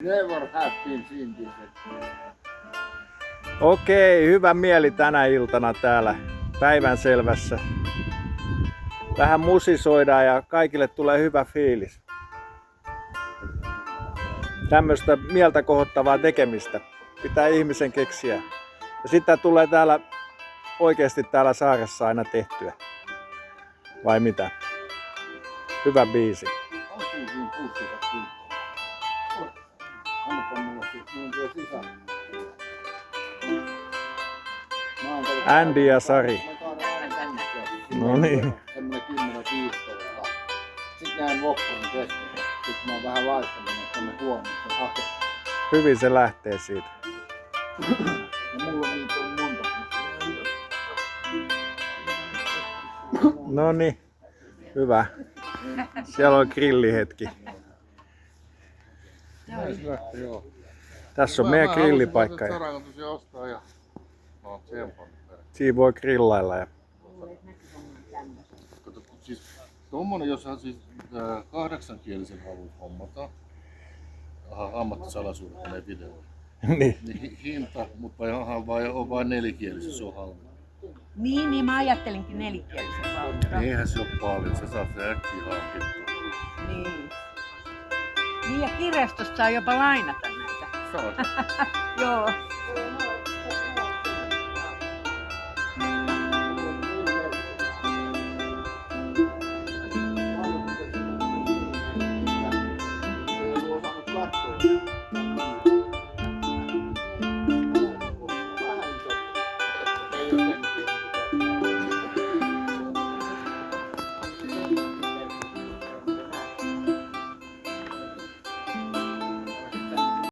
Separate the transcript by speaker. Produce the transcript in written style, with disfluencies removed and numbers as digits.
Speaker 1: Never have been seen this.
Speaker 2: Okei, hyvä mieli tänä iltana täällä päivänselvässä. Vähän musisoidaan ja kaikille tulee hyvä fiilis. Tämmöistä mieltä kohottavaa tekemistä pitää ihmisen keksiä. Ja sitä tulee täällä oikeasti täällä saaressa aina tehtyä. Vai mitä? Hyvä biisi.
Speaker 1: Asuu siinä pussikas siinä. Annapa mulle sitten tuo sisään.
Speaker 2: Andy ja Sari. No niin.
Speaker 1: Semmoinen 10-15. Sitten näin loppuun kesken. Sitten mä oon vähän laittanut tänne huomioon sen hakemaan.
Speaker 2: Hyvin se lähtee siitä.
Speaker 1: Ja mulla niitä on monta.
Speaker 2: No niin. Hyvä. Siellä on grillihetki.
Speaker 1: Joo.
Speaker 2: Tässä on meidän grillipaikka. Siinä voi grillailla. Ja...
Speaker 1: Kato, siis tommonen, jos hän siis 8-kielisen haluat hommata, ammattisalaisuudet menee videoon. Niin hinta, mutta on vain 4-kielisen, se on halvempi.
Speaker 3: Niin mä ajattelinkin 4-kielisen kautta.
Speaker 1: Eihän se ole paljon, sä saat se äkkiä hankittua.
Speaker 3: Niin. Niin ja kirjastosta saa jopa lainata näitä.
Speaker 1: Saat.
Speaker 3: Joo.
Speaker 1: Ei osannut katsoa.